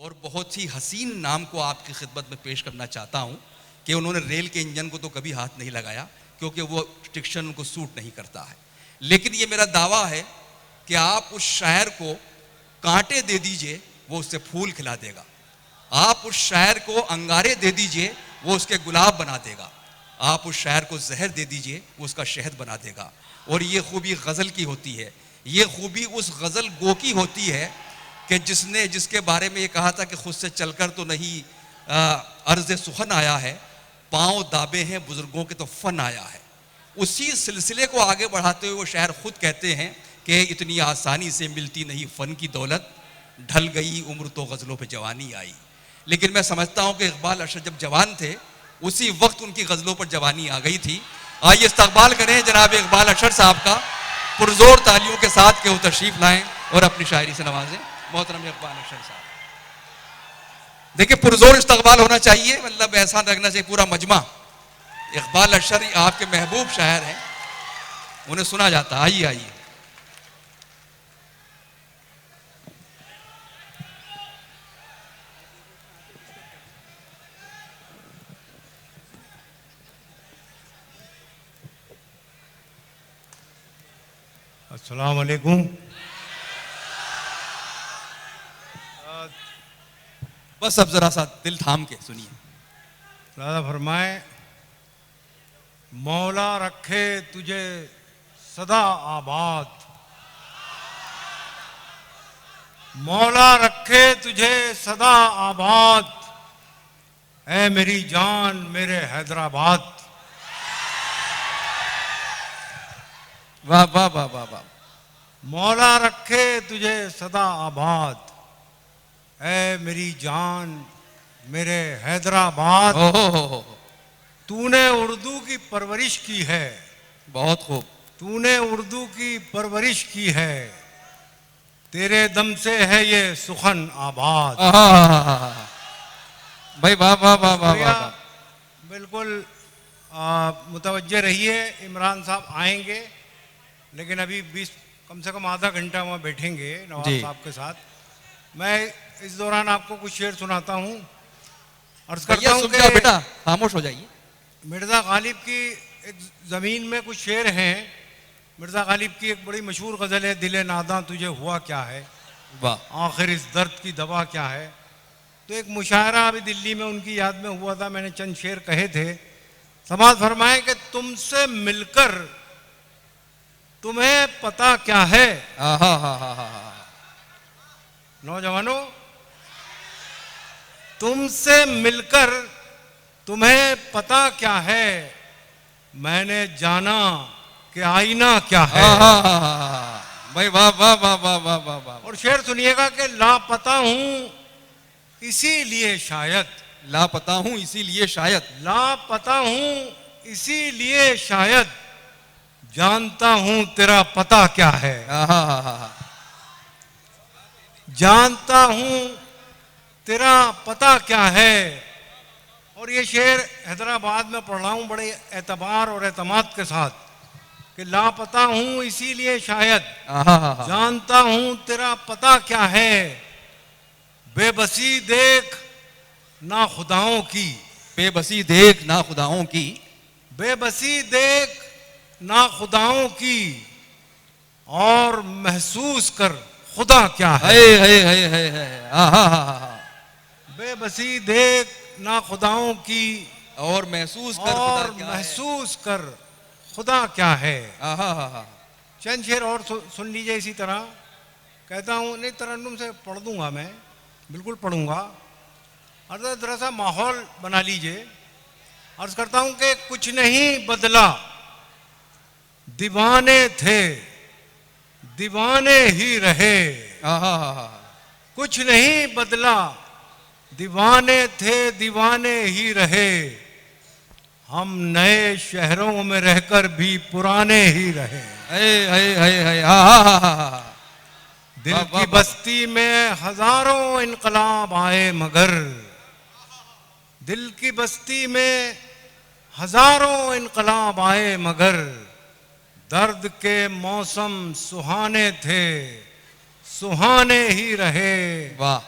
और बहुत ही हसीन नाम को आपकी खिदमत में पेश करना चाहता हूँ कि उन्होंने रेल के इंजन को तो कभी हाथ नहीं लगाया क्योंकि वो डिक्शन उनको सूट नहीं करता है। लेकिन ये मेरा दावा है कि आप उस शायर को कांटे दे दीजिए, वो उससे फूल खिला देगा। आप उस शायर को अंगारे दे दीजिए, वो उसके गुलाब बना देगा। आप उस शायर को जहर दे दीजिए, वो उसका शहद बना देगा। और ये खूबी गज़ल की होती है, ये खूबी उस गज़ल गो की होती है कि जिसके बारे में ये कहा था कि खुद से चलकर तो नहीं अर्ज़ सुखन आया है, पाँव दाबे हैं बुजुर्गों के तो फन आया है। उसी सिलसिले को आगे बढ़ाते हुए वो शायर खुद कहते हैं कि इतनी आसानी से मिलती नहीं फ़न की दौलत, ढल गई उम्र तो गज़लों पे जवानी आई। लेकिन मैं समझता हूँ कि इकबाल अशर जब जवान थे उसी वक्त उनकी गज़लों पर जवानी आ गई थी। आइए इस्तकबाल करें जनाब इकबाल अशर साहब का, पुरजोर तालियों के साथ कि वो तशरीफ़ लाएँ और अपनी शायरी से नवाजें। मोहतरम इकबाल अशर साहब, देखिए पुरजोर इस्तकबाल होना चाहिए, मतलब ऐसा लगना चाहिए पूरा मजमा। इकबाल अशर आपके महबूब शायर हैं, उन्हें सुना जाता। आइए आइए। अस्सलाम वालेकुम। बस अब जरा सा दिल थाम के सुनिए। दादा फरमाए, मौला रखे तुझे सदा आबाद, मौला रखे तुझे सदा आबाद, ऐ मेरी जान मेरे हैदराबाद। वाह वाह वाह वाह वाह। मौला रखे तुझे सदा आबाद, ऐ मेरी जान मेरे हैदराबाद। हो। तूने उर्दू की परवरिश की है, बहुत खूब। तूने उर्दू की परवरिश की है, तेरे दम से है ये सुखन आबाद। भाई वाह वाह वाह वाह वाह। बिल्कुल मुतवज्जे रहिए, इमरान साहब आएंगे, लेकिन अभी 20 कम से कम आधा घंटा वहाँ बैठेंगे नवाब साहब के साथ। मैं इस दौरान आपको कुछ शेर सुनाता हूँ। अर्ज करता हूँ कि बेटा खामोश हो जाइए। मिर्ज़ा गालिब की एक ज़मीन में कुछ शेर हैं। मिर्ज़ा गालिब की एक बड़ी मशहूर गज़ल है, दिले नादा तुझे हुआ क्या है, वाह। आखिर इस दर्द की दवा क्या है। तो एक मुशायरा अभी दिल्ली में उनकी याद में हुआ था, मैंने चंद शेर कहे थे। समाज फरमाए कि तुमसे मिलकर तुम्हें पता क्या है। नौजवानों, तुमसे मिलकर तुम्हें पता क्या है, मैंने जाना कि आईना क्या है। भाई वाह वाह वाह वाह वाह वाह वाह। और शेर सुनिएगा कि लापता हूं इसीलिए शायद, लापता हूं इसीलिए शायद, लापता हूं इसीलिए शायद, जानता हूं तेरा पता क्या है। जानता हूं तेरा पता क्या है। और ये शेर हैदराबाद में पढ़ रहा हूं बड़े एतबार और एतमाद के साथ कि लापता हूं इसीलिए शायद, जानता हूं तेरा पता क्या है, बेबसी देख ना खुदाओं की, बेबसी देख ना खुदाओं की, बेबसी देख ना खुदाओं की, और महसूस कर खुदा क्या है। बेबसी देख ना खुदाओं की, और महसूस कर और महसूस कर खुदा क्या है। चंद शेर और सुन लीजिए इसी तरह। कहता हूँ, नहीं तरन्नुम से पढ़ दूंगा मैं, बिल्कुल पढ़ूंगा। अर्ज जरा सा माहौल बना लीजिए। अर्ज करता हूँ कि कुछ नहीं बदला, दीवाने थे दीवाने ही रहे। कुछ नहीं बदला, दीवाने थे दीवाने ही रहे, हम नए शहरों में रहकर भी पुराने ही रहे। दिल की बस्ती में हजारों इनकलाब आए मगर, दिल की बस्ती में हजारों इनकलाब आए मगर, दर्द के मौसम सुहाने थे सुहाने ही रहे। वाह।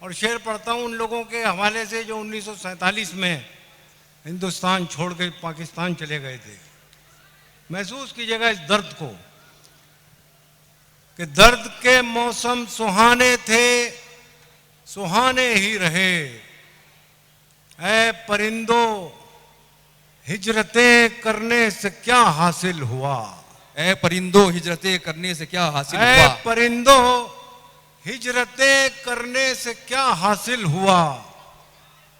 और शेर पढ़ता हूँ उन लोगों के हवाले से जो 1947 में हिंदुस्तान छोड़ के पाकिस्तान चले गए थे। महसूस कीजिएगा इस दर्द को कि दर्द के मौसम सुहाने थे, सुहाने ही रहे। ऐ परिंदो हिजरतें करने से क्या हासिल हुआ। ऐ परिंदो हिजरतें करने से क्या हासिल हुआ। ऐ परिंदो हिजरतें करने से क्या हासिल हुआ।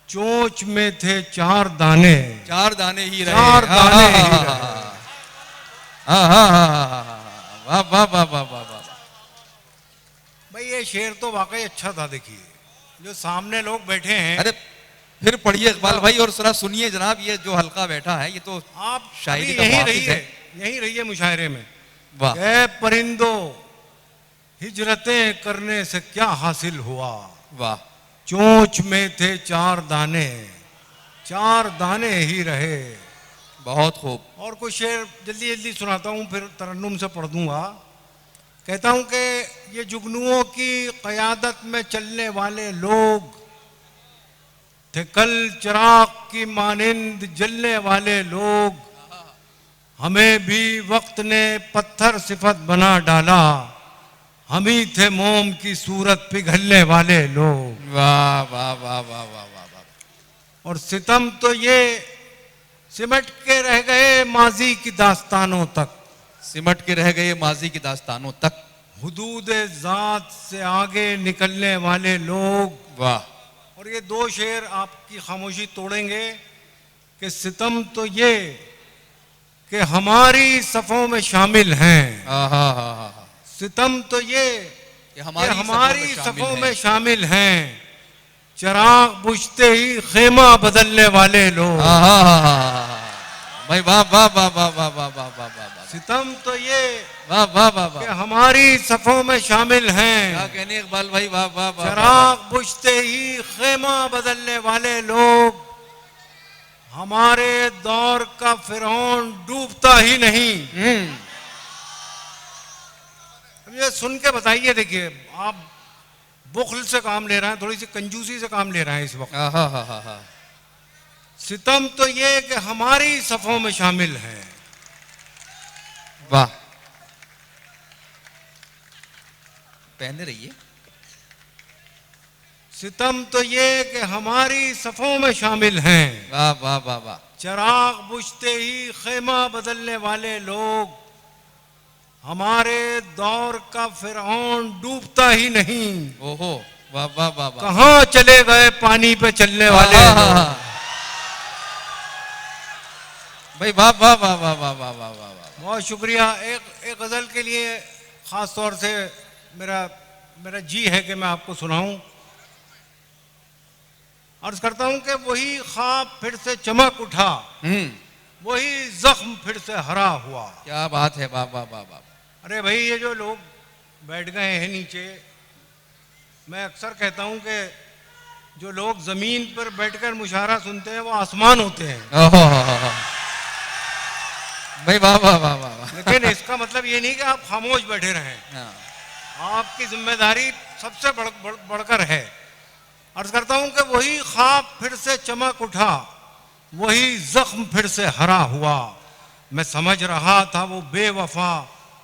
चोंच में थे 4 दाने, 4 दाने ही रहे। 4 दाने ही रहे। वाह वाह वाह वाह वाह वाह। भाई ये शेर तो वाकई अच्छा था। देखिए जो सामने लोग बैठे हैं। अरे फिर पढ़िए इकबाल भाई और जरा सुनिए जनाब, ये जो हल्का बैठा है ये तो आप शायरी का यहीं वाकिफ रहिए, है। यहीं रहिए मुशायरे में। वाह। ऐ परिंदो हिजरतें करने से क्या हासिल हुआ। वाह। चोंच में थे 4 दाने, 4 दाने ही रहे। बहुत खूब। और कुछ शेर जल्दी जल्दी सुनाता हूँ, फिर तरन्नुम से पढ़ दूंगा। कहता हूँ कि ये जुगनुओं की क़यादत में चलने वाले लोग थे कल चिराग की मानिंद जलने वाले लोग। हमें भी वक्त ने पत्थर सिफत बना डाला, हम ही थे मोम की सूरत पिघलने वाले लोग। वाह वाह वाह वाह वाह वाह। और सितम तो ये सिमट के रह गए माजी की दास्तानों तक, सिमट के रह गए माजी की दास्तानों तक। हुदूद ज़ात से आगे निकलने वाले लोग। वाह। और ये 2 शेर आपकी खामोशी तोड़ेंगे कि सितम तो ये कि हमारी सफ़ों में शामिल हैं। सितम तो ये कि हमारी सफ़ों में शामिल हैं। चिराग बुझते ही खेमा बदलने वाले लोग। भाई वाह वाह वाह वाह वाह वाह वाह वाह वाह। सितम तो ये वाह वाह वाह वाह कि हमारी सफ़ों में शामिल हैं। क्या कहने इकबाल भाई, वाह वाह वाह। चिराग बुझते ही खेमा बदलने वाले लोग। हमारे दौर का फिरौन डूबता ही नहीं। अब ये सुन के बताइए। देखिए आप बुख्ल से काम ले रहे हैं, थोड़ी सी कंजूसी से काम ले रहे हैं इस वक्त। सितम तो ये कि हमारी सफ़ों में शामिल है। वाह। पहने रहिए। सितम तो ये कि हमारी सफ़ों में शामिल हैं। वाह वाह वाह वाह। चिराग बुझते ही खेमा बदलने वाले लोग। हमारे दौर का फिरौन डूबता ही नहीं। ओहो वाह वाह वाह वाह। कहाँ चले गए पानी पे चलने वाले लोग। भाई वाह वाह वाह वाह वाह वाह वाह वाह। बहुत शुक्रिया। एक गज़ल के लिए ख़ास तौर से मेरा जी है कि मैं आपको सुनाऊं। अर्ज करता हूं कि वही ख्वाब फिर से चमक उठा, वही जख्म फिर से हरा हुआ। क्या बात है। वाह वाह वाह वाह। अरे भाई ये जो लोग बैठ गए हैं नीचे, मैं अक्सर कहता हूं कि जो लोग ज़मीन पर बैठकर मुशायरा सुनते हैं वो आसमान होते हैं। भाई वाह वाह वाह वाह। लेकिन इसका मतलब ये नहीं कि आप खामोश बैठे रहें। आपकी जिम्मेदारी सबसे बढ़कर है। अर्ज करता हूं कि वही ख्वाब फिर से चमक उठा, वही जख्म फिर से हरा हुआ। मैं समझ रहा था वो बेवफा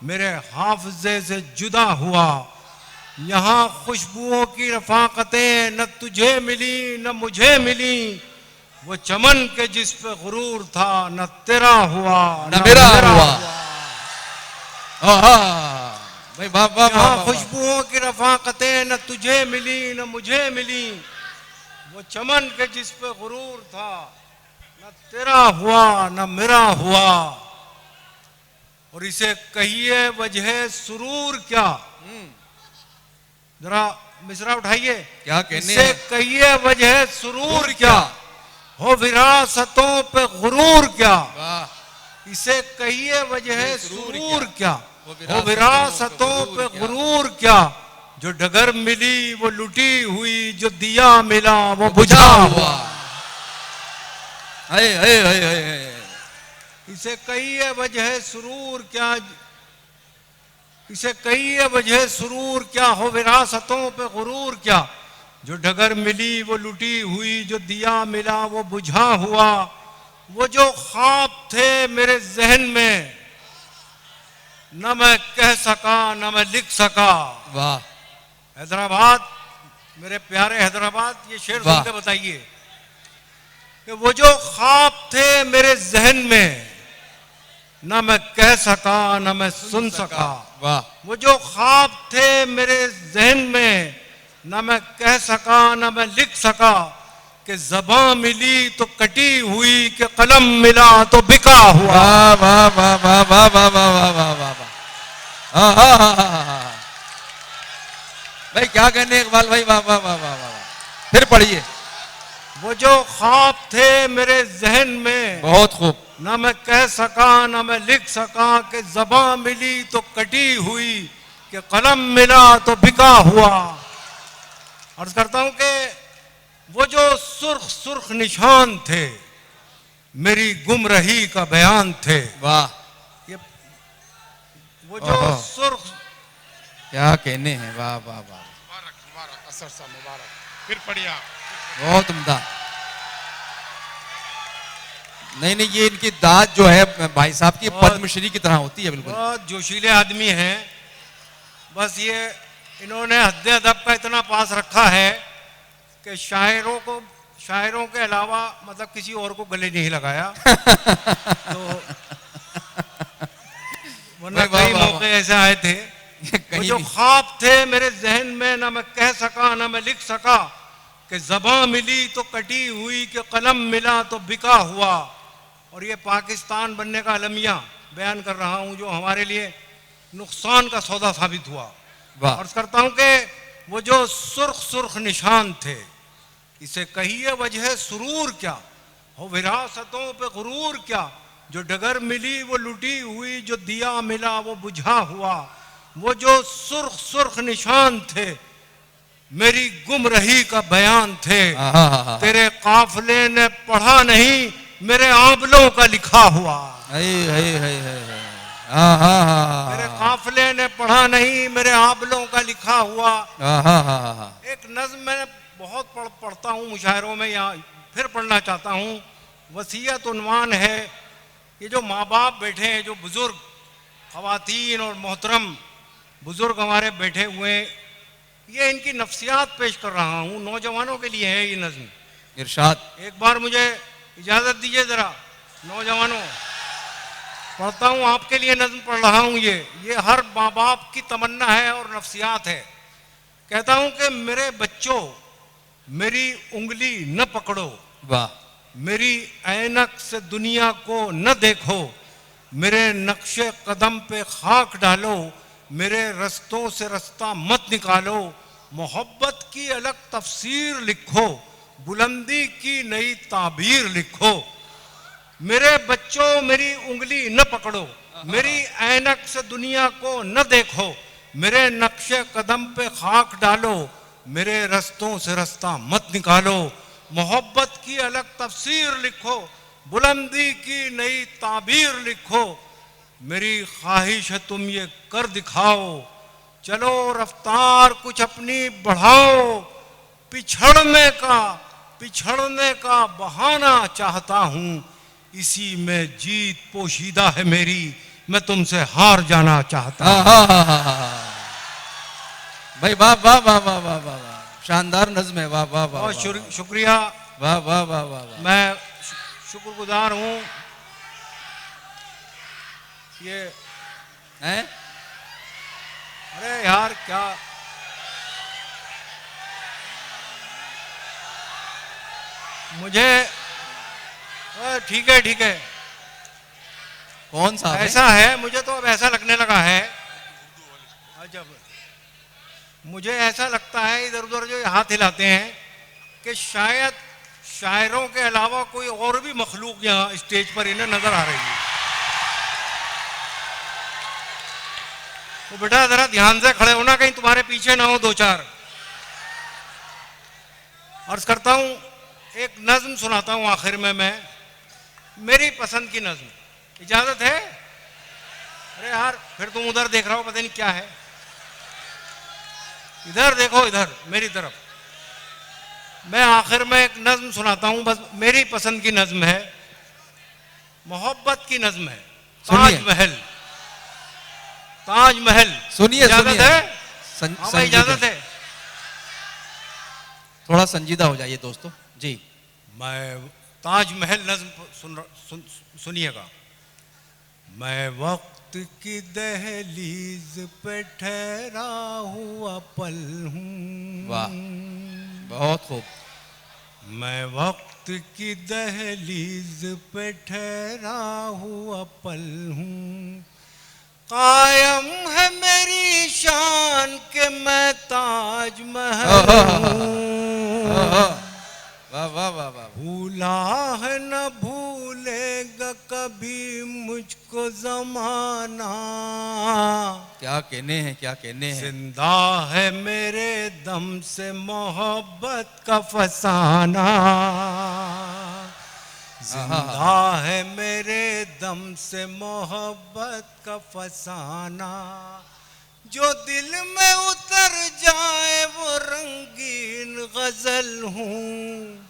मेरे हाफजे से जुदा हुआ। यहाँ खुशबुओं की रफाकतें न तुझे मिली न मुझे मिली। वो चमन के जिस पे गुरूर था न तेरा हुआ न मेरा हुआ। भाई वाह वाह वाह। खुशबुओं की रफाकतें न तुझे मिली न मुझे मिली। वो चमन के जिस पे गुरूर था न तेरा हुआ न मेरा हुआ। और इसे कहिए वजह सुरूर क्या। जरा मिसरा उठाइए। क्या कहने। इसे कहिए वजह सुरूर क्या, हो विरासतों पे गुरूर क्या। इसे कहिए वजह सुरूर क्या, हो विरासतों पे गुरूर क्या। जो डगर मिली वो लुटी हुई, जो दिया मिला वो बुझा हुआ। इसे कहिए वजह सुरूर क्या, इसे कहिए वजह सुरूर क्या, हो विरासतों पे गुरूर क्या। जो डगर मिली वो लुटी हुई, जो दिया मिला वो बुझा हुआ, वो जो ख्वाब थे मेरे जहन में न मैं कह सका न मैं लिख सका। वाह हैदराबाद, मेरे प्यारे हैदराबाद, ये शेर सुन के बताइए कि वो जो ख्वाब थे मेरे जहन में न मैं कह सका न मैं सुन सका। वाह। वो जो ख्वाब थे मेरे जहन में न मैं कह सका न मैं लिख सका, कि ज़बां मिली तो कटी हुई, कि कलम मिला तो बिका हुआ। वाह वाह वाह वाह वाह वाह वाह वाह वाह वाह वाह। भाई क्या कहने इकबाल भाई, वाह वाह वाह वाह वाह। फिर पढ़िए। वो जो ख्वाब थे मेरे जहन में, बहुत खूब। न मैं कह सका न मैं लिख सका, कि ज़बां मिली तो कटी हुई, कि कलम मिला तो बिका हुआ। अर्ज करता हूं कि वो जो सुर्ख सुर्ख निशान थे मेरी गुमराही का बयान थे। वाह। ये वो जो सुर्ख, क्या कहने हैं, वाह वाह वाह। मुबारक मुबारक असर साहब, मुबारक। फिर पढ़िया। बहुत उम्दा। नहीं नहीं, ये इनकी दाद जो है भाई साहब की पद्मश्री की तरह होती है। बिल्कुल बहुत जोशीले आदमी हैं। बस ये इन्होंने हद्दे अदब का इतना पास रखा है कि शायरों के अलावा मतलब किसी और को गले नहीं लगाया। तो वरना कई मौके ऐसे आए थे। वो जो ख्वाब थे मेरे जहन में न मैं कह सका न मैं लिख सका, कि ज़बां मिली तो कटी हुई, कि कलम मिला तो बिका हुआ। और ये पाकिस्तान बनने का अलमिया बयान कर रहा हूँ जो हमारे लिए नुकसान का सौदा साबित हुआ। अर्ज करता हूँ कि वो जो सुर्ख सुर्ख निशान थे, इसे कहिए वजह सुरूर क्या, हो विरासतों पे गुरूर क्या, जो डगर मिली वो लुटी हुई, जो दिया मिला वो बुझा हुआ। वो जो सुर्ख सुर्ख निशान थे मेरी गुमराही का बयान थे, तेरे काफले ने पढ़ा नहीं मेरे आंबलों का लिखा हुआ। मेरे काफले ने पढ़ा नहीं मेरे आंबलों का लिखा हुआ। एक नज्म मैं बहुत पढ़ता हूँ मुशायरों में, यहाँ फिर पढ़ना चाहता हूँ। वसीयत उन्वान है, ये जो माँ बाप बैठे हैं, जो बुजुर्ग ख़वातीन और मोहतरम बुजुर्ग हमारे बैठे हुए, ये इनकी नफ्सियात पेश कर रहा हूँ। नौजवानों के लिए है ये नज्म। इरशाद। एक बार मुझे इजाज़त दीजिए ज़रा। नौजवानों, पढ़ता हूँ आपके लिए नज्म पढ़ रहा हूँ। ये हर माँ बाप की तमन्ना है और नफ्सियात है। कहता हूँ कि मेरे बच्चों मेरी उंगली न पकड़ो, वाह। मेरी ऐनक से दुनिया को न देखो, मेरे नक्शे कदम पे खाक डालो, मेरे रस्तों से रास्ता मत निकालो, मोहब्बत की अलग तफसीर लिखो, बुलंदी की नई ताबीर लिखो। मेरे बच्चों मेरी उंगली न पकड़ो, मेरी ऐनक से दुनिया को न देखो, मेरे नक्शे कदम पे खाक डालो, मेरे रस्तों से रास्ता मत निकालो, मोहब्बत की अलग तफसीर लिखो, बुलंदी की नई ताबीर लिखो। मेरी ख्वाहिश है तुम ये कर दिखाओ, चलो रफ्तार कुछ अपनी बढ़ाओ, पिछड़ने का बहाना चाहता हूँ, इसी में जीत पोशीदा है मेरी, मैं तुमसे हार जाना चाहता हूँ। भाई वाह वाह वाह वाह वाह वाह वाह, शानदार नज्म है। वाह वाह वाह, बहुत शुक्रिया। वाह वाह वाह वाह। मैं शुक्रगुजार हूँ। ये हैं? अरे यार क्या, मुझे ठीक है। कौन सा ऐसा है, मुझे तो अब ऐसा लगने लगा है, जब मुझे ऐसा लगता है इधर उधर जो हाथ हिलाते हैं कि शायद शायरों के अलावा कोई और भी मखलूक यहाँ स्टेज पर इन्हें नजर आ रही है। तो बेटा जरा ध्यान से खड़े होना, कहीं तुम्हारे पीछे ना हो दो चार। अर्ज करता हूं, एक नज्म सुनाता हूं आखिर में, मैं मेरी पसंद की नज्म, इजाजत है? अरे यार फिर तुम उधर देख रहा हो, पता नहीं क्या है। इधर देखो, इधर मेरी तरफ। मैं आखिर में एक नज्म सुनाता हूं, बस मेरी पसंद की नज्म है, मोहब्बत की नज्म है। ताजमहल, ताजमहल। सुनिए इजाजत सुनिए। है? हाँ भाई, इजाजत है। थोड़ा संजीदा हो जाइए दोस्तों जी। मैं ताजमहल नज्म सुनिएगा। मैं वक्त की दहलीज पे ठहरा हुआ पल हूँ। वाह, बहुत खूब। मैं वक्त की दहलीज पे ठहरा हुआ पल हूँ। कायम है मेरी शान के मैं ताजमहल हूँ। वाह वाह वाह वाह। भूला है न भूलेगा कभी मुझको जमाना। क्या कहने हैं, क्या कहने हैं। जिंदा है मेरे दम से मोहब्बत का फसाना। जिंदा है मेरे दम से मोहब्बत का फसाना। जो दिल में उतर जाए वो रंगीन गजल हूँ।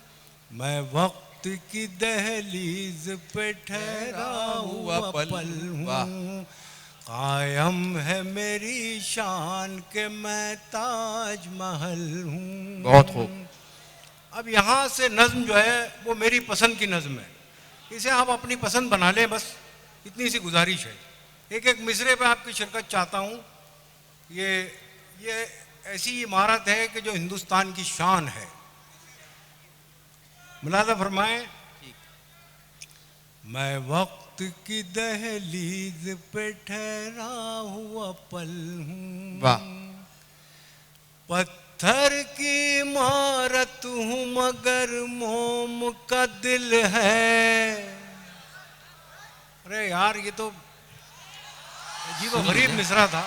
मैं वक्त की दहलीज पे ठहरा हुआ पल हूँ। कायम है मेरी शान के मैं ताजमहल हूँ। बहुत खूब। अब यहाँ से नज्म जो है वो मेरी पसंद की नज्म है, इसे आप अपनी पसंद बना लें, बस इतनी सी गुजारिश है। एक एक मिसरे पे आपकी शिरकत चाहता हूँ। ये ऐसी इमारत है कि जो हिंदुस्तान की शान है। मुलाजा फरमाएं। मैं वक्त की दहलीज पे ठहरा हुआ पल हूँ। वाह। पत्थर की इमारत हूँ मगर मोम का दिल है। अरे यार, ये तो अजीब गरीब मिसरा था।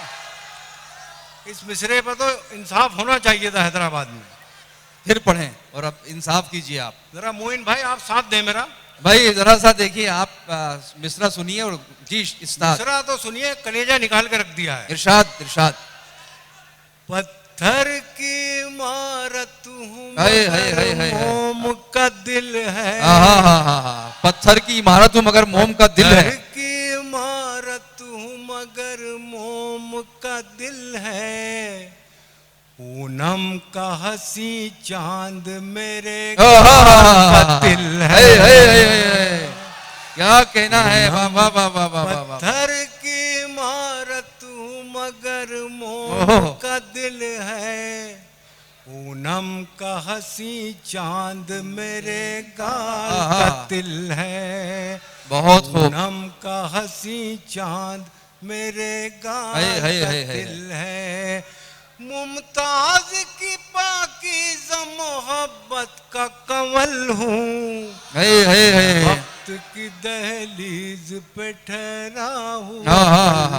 इस मिसरे पर तो इंसाफ होना चाहिए था हैदराबाद में। फिर पढ़ें और अब इंसाफ कीजिए आप। जरा मोइन भाई, आप साथ दें मेरा। भाई जरा सा देखिए आप, मिसरा सुनिए और जी इस्ताद। मिसरा तो सुनिए, कलेजा निकाल के रख दिया है। इरशाद इरशाद। पत्थर की इमारत हूँ मगर मोम का दिल है। पत्थर की इमारत हूँ मगर मोम का दिल है। की इमारत हूँ मगर मोम का दिल है। पूनम का हंसी चांद मेरे का दिल है। क्या कहना है। वाह वाह वाह वाह वाह। पत्थर की इमारत हूँ मगर मोम का दिल है। पूनम का हंसी चांद मेरे गाल का दिल है। बहुत खूब। पूनम का हंसी चांद मेरे गाल का दिल है। मुमताज की पाकीज़ा मोहब्बत का कमल हूँ। वक्त की दहलीज पे ठहरा हुआ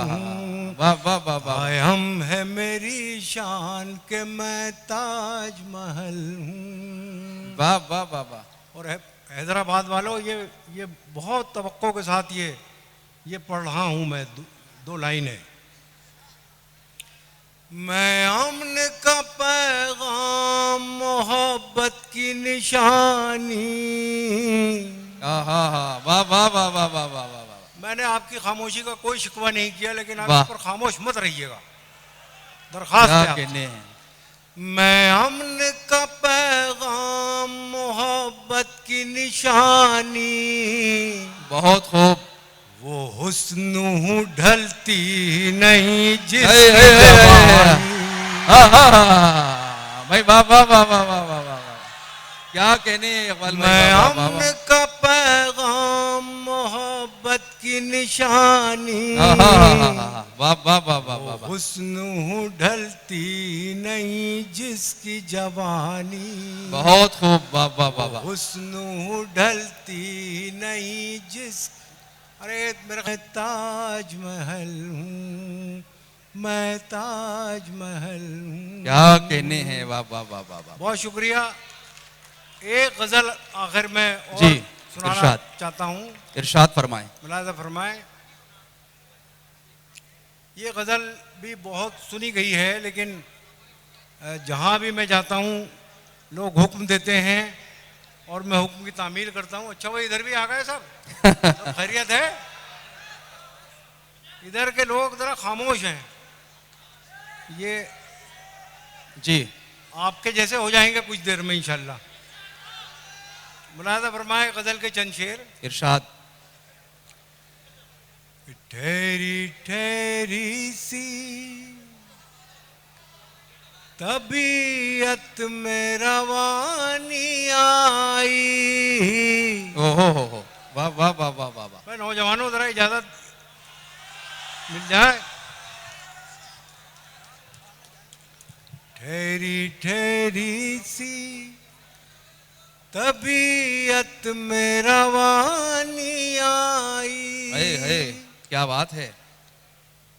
हूँ। कायम है मेरी शान के मैं ताजमहल हूँ। वाह वाह वाह वाह। और हैदराबाद वालों, ये बहुत तवक्को के साथ ये पढ़ रहा हूँ मैं। दो लाइनें। मैं अमन का पैगाम मोहब्बत की निशानी। वाह वाह वाह वाह वाह वाह वाह। मैंने आपकी खामोशी का कोई शिकवा नहीं किया, लेकिन आप इस पर खामोश मत रहिएगा, दरखास्त है आपसे। मैं अमन का पैगाम मोहब्बत की निशानी। बहुत खूब। वो हुस्न हूँ ढलती नहीं जिस भाई वाह वाह वाह वाह वाह वाह वाह। क्या कहने इकबाल भाई। मैं अमन का पैगाम मोहब्बत की निशानी। वाह वाह वाह वाह। हुस्न हूँ ढलती नहीं जिसकी जवानी। बहुत खूब। वाह वाह वाह। हुस्न हूँ ढलती नहीं जिस। अरे मेरा ताजमहल हूँ मैं, ताजमहल हूँ। क्या कहने हैं। वाह वाह वाह वाह। बहुत शुक्रिया। एक गजल आखिर में और जी सुनाना चाहता हूँ। इरशाद फरमाएं। मुलाजा फरमाएं। ये गजल भी बहुत सुनी गई है, लेकिन जहाँ भी मैं जाता हूँ लोग हुक्म देते हैं और मैं हुक्म की तामील करता हूँ। अच्छा भाई इधर भी आ गए सब, सब खैरियत है? इधर के लोग जरा खामोश हैं, ये जी आपके जैसे हो जाएंगे कुछ देर में इंशाल्लाह। मुलाहिज़ा फरमाए गजल के चंद शेर। इरशाद। ठहरी ठहरी सी तबीयत में रवानी आई। ओहो, वाह वाह वाह वाह वाह वाह। नौजवानों जरा इजाजत मिल जाए। ठहरी ठहरी सी तबीयत में रवानी आई। है क्या बात है।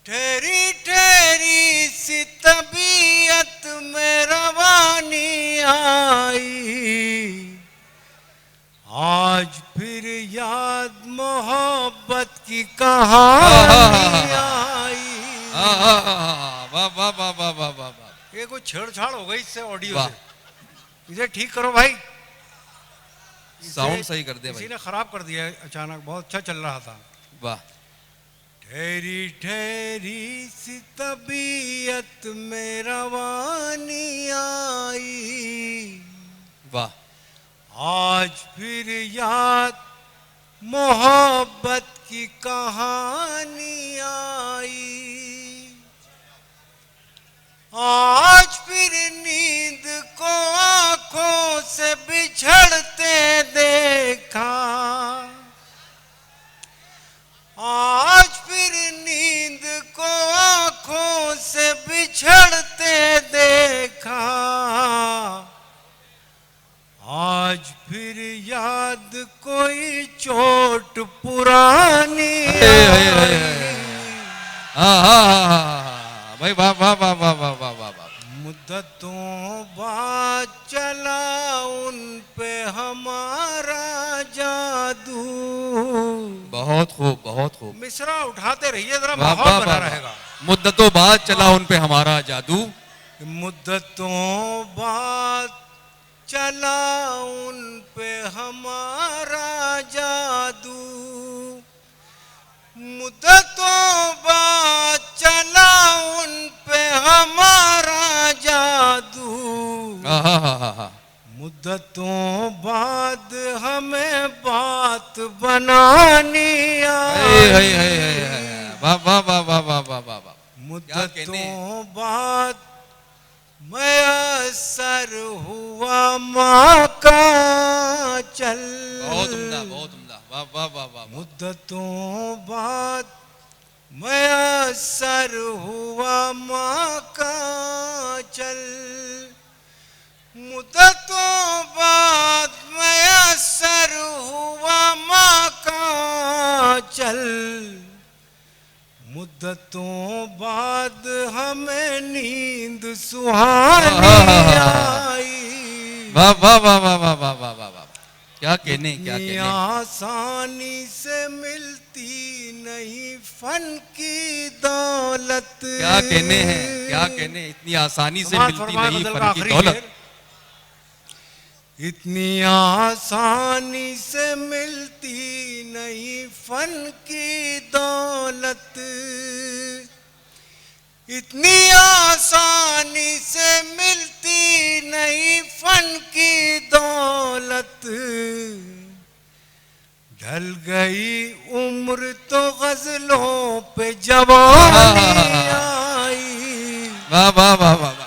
ठहरी ठहरी सी तबीयत में रवानी आई। आज फिर याद मोहब्बत की कहानी आई। वाह वाह वाह वाह वाह वाह वाह। ये कोई छेड़छाड़ हो गई इससे ऑडियो से, इसे ठीक करो भाई। साउंड सही कर दे भाई। किसी ने खराब कर दिया है अचानक, बहुत अच्छा चल रहा था। वाह। ठहरी ठहरी सी तबीयत में रवानी आई। वाह। आज फिर याद मोहब्बत की कहानी आई। आज फिर नींद को आंखों से बिछड़ते देखा। आज फिर नींद को आंखों से बिछड़ते देखा। आज फिर याद कोई चोट पुरानी आई। भाई वाह वाह वाह वाह वाह वाह वाह वाह। मुद्दतों बाद चला उन पे हमारा जादू। बहुत खूब बहुत खूब। मिसरा उठाते रहिए जरा, वाह माहौल वाह बना वाह। रहेगा। मुद्दतों बाद चला उन पे हमारा जादू। मुद्दतों बाद चला उन पे हमारा जादू। मुद्दतों बाद चला उन पे हमारा जादू। मुद्दतों बाद हमें बात बनानी आई। वाह वाह वाह वाह वाह वाह वाह वाह। मुद्दतों बाद मयसर हुआ माँ का चल। बहुत उम्दा बहुत उम्दा। वाह वाह वाह वाह। मुद्दतों बाद मयसर हुआ माँ का चल। मुद्दतों बाद मयसर हुआ माँ का चल। मुद्दतों बाद हमें नींद सुहानी आई। वाह वाह वाह वाह वाह वाह वाह वाह वाह। क्या कहने क्या कहने। आसानी से मिलती नहीं फन की दौलत। क्या कहने हैं क्या कहने। इतनी आसानी से मिलती नहीं फन की दौलत। इतनी आसानी से मिलती नहीं फन की दौलत। इतनी आसानी से मिलती नहीं फन की दौलत। ढल गई उम्र तो गजलों पे जवानी आई। वाह वाह वाह वाह।